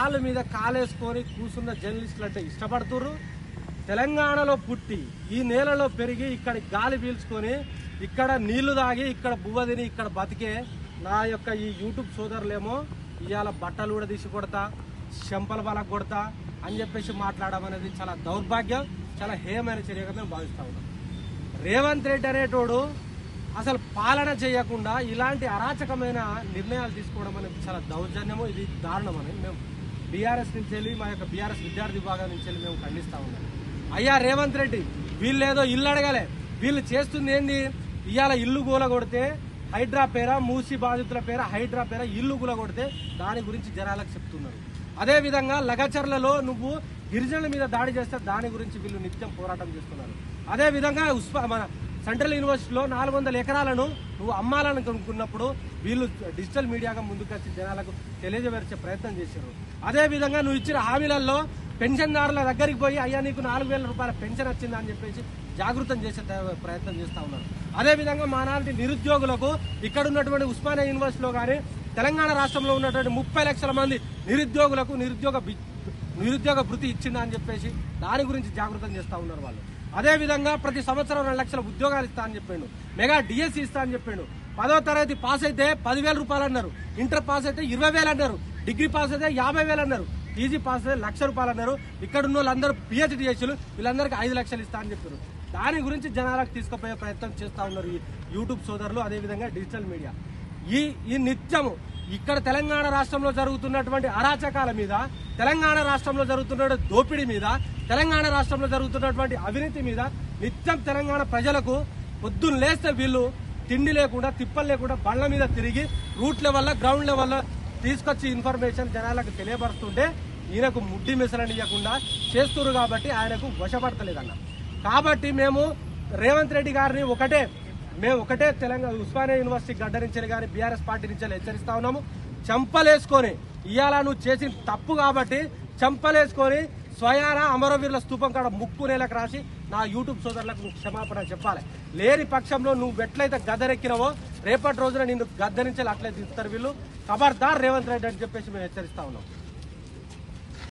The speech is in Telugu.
కాళ్ళ మీద కాలేసుకొని కూర్చున్న జర్నలిస్టులు అంటే ఇష్టపడుతుర్రు. తెలంగాణలో పుట్టి ఈ నేలలో పెరిగి ఇక్కడ గాలి పీల్చుకొని ఇక్కడ నీళ్లు తాగి ఇక్కడ బువ్వ తిని ఇక్కడ బతికే నా యొక్క ఈ యూట్యూబ్ సోదరులేమో ఇవాళ బట్టలు కూడా తీసి కొడతా, చెంపల బలకు కొడతా అని చెప్పేసి మాట్లాడడం అనేది చాలా దౌర్భాగ్యం, చాలా హేయమైన చర్యగా మేము భావిస్తా ఉన్నాం. రేవంత్ రెడ్డి అనేటోడు అసలు పాలన చేయకుండా ఇలాంటి అరాచకమైన నిర్ణయాలు తీసుకోవడం అనేది చాలా దౌర్జన్యము, ఇది దారుణం అని మేము బీఆర్ఎస్ నుంచి వెళ్ళి మా యొక్క బీఆర్ఎస్ విద్యార్థి విభాగం నుంచి వెళ్ళి మేము ఖండిస్తా ఉన్నాం. అయ్యా రేవంత్ రెడ్డి, వీళ్ళేదో ఇల్లు అడగలే, వీళ్ళు చేస్తుంది ఏంది? ఇవాళ ఇల్లు కూలగొడితే హైడ్రా పేర, మూసి బాధితుల పేర హైడ్రా పేర ఇల్లు కూలగొడితే దాని గురించి జనాలకు చెప్తున్నారు. అదేవిధంగా లగచర్లలో నువ్వు గిరిజనుల మీద దాడి చేస్తే దాని గురించి వీళ్ళు నిత్యం పోరాటం చేస్తున్నారు. అదేవిధంగా మన సెంట్రల్ యూనివర్సిటీలో 400 ఎకరాలను నువ్వు అమ్మాలని కొనుక్కున్నప్పుడు వీళ్ళు డిజిటల్ మీడియాగా ముందుకొచ్చి జనాలకు తెలియజేసే ప్రయత్నం చేశారు. అదేవిధంగా నువ్వు ఇచ్చిన హామీలలో పెన్షన్దారుల దగ్గరికి పోయి అయ్యా నీకు 4,000 రూపాయల పెన్షన్ వచ్చిందా అని చెప్పేసి జాగృతం చేసే ప్రయత్నం చేస్తూ ఉన్నారు. అదేవిధంగా మానాటి నిరుద్యోగులకు ఇక్కడ ఉన్నటువంటి ఉస్మానియా యూనివర్సిటీలో కానీ తెలంగాణ రాష్ట్రంలో ఉన్నటువంటి 30 లక్షల మంది నిరుద్యోగులకు నిరుద్యోగ భృతి ఇచ్చిందా అని చెప్పేసి దాని గురించి జాగృతం చేస్తూ ఉన్నారు వాళ్ళు. అదేవిధంగా ప్రతి సంవత్సరం 2 లక్షల ఉద్యోగాలు ఇస్తా అని చెప్పిండు, మెగా డిఎస్సి ఇస్తా అని చెప్పిండు. 10వ తరగతి పాస్ అయితే 10,000 రూపాయలు అన్నారు, ఇంటర్ పాస్ అయితే 20,000 అన్నారు, డిగ్రీ పాస్ అయితే 50,000 అన్నారు, పీజీ పాస్ అయితే 1,00,000 రూపాయలు అన్నారు. ఇక్కడ ఉన్న వాళ్ళందరూ పిహెచ్డీ చేసి వీళ్ళందరికీ 5 లక్షలు ఇస్తా అని చెప్పారు. దాని గురించి జనాలకు తీసుకుపోయే ప్రయత్నం చేస్తూ ఉన్నారు ఈ యూట్యూబ్ సోదరులు, అదేవిధంగా డిజిటల్ మీడియా. ఈ నిత్యము ఇక్కడ తెలంగాణ రాష్ట్రంలో జరుగుతున్నటువంటి అరాచకాల మీద, తెలంగాణ రాష్ట్రంలో జరుగుతున్న దోపిడీ మీద, తెలంగాణ రాష్ట్రంలో జరుగుతున్నటువంటి అవినీతి మీద నిత్యం తెలంగాణ ప్రజలకు పొద్దున్న లేస్తే వీళ్ళు తిండి లేకుండా తిప్పలు లేకుండా బండ్ల మీద తిరిగి రూట్ లెవెల్లో గ్రౌండ్ లెవెల్లో తీసుకొచ్చి ఇన్ఫర్మేషన్ జనాలకు తెలియపరుస్తుంటే ఈయనకు ముడ్డి మిసలనియకుండా చేస్తున్నారు కాబట్టి ఆయనకు వశపడతలేదన్న. కాబట్టి మేము రేవంత్ రెడ్డి గారిని ఒకటే తెలంగాణ ఉస్మానియా యూనివర్సిటీ గడ్డ నుంచి కానీ బీఆర్ఎస్ పార్టీ నుంచి హెచ్చరిస్తా ఉన్నాము. చంపలేసుకొని ఇవాళ నువ్వు చేసిన తప్పు కాబట్టి చంపలేసుకొని స్వయాన అమరవీరుల స్తూపం కాడ ముక్కు నేలకు రాసి నా యూట్యూబ్ సోదరులకు నువ్వు క్షమాపణ చెప్పాలి. లేని పక్షంలో నువ్వు ఎట్లయితే గద్దెరెక్కినవో రేపటి రోజున నిన్ను గద్దె నుంచి అట్లయితే ఇస్తారు వీళ్ళు. ఖబర్దార్ రేవంత్ రెడ్డి అని చెప్పేసి మేము హెచ్చరిస్తా ఉన్నాం.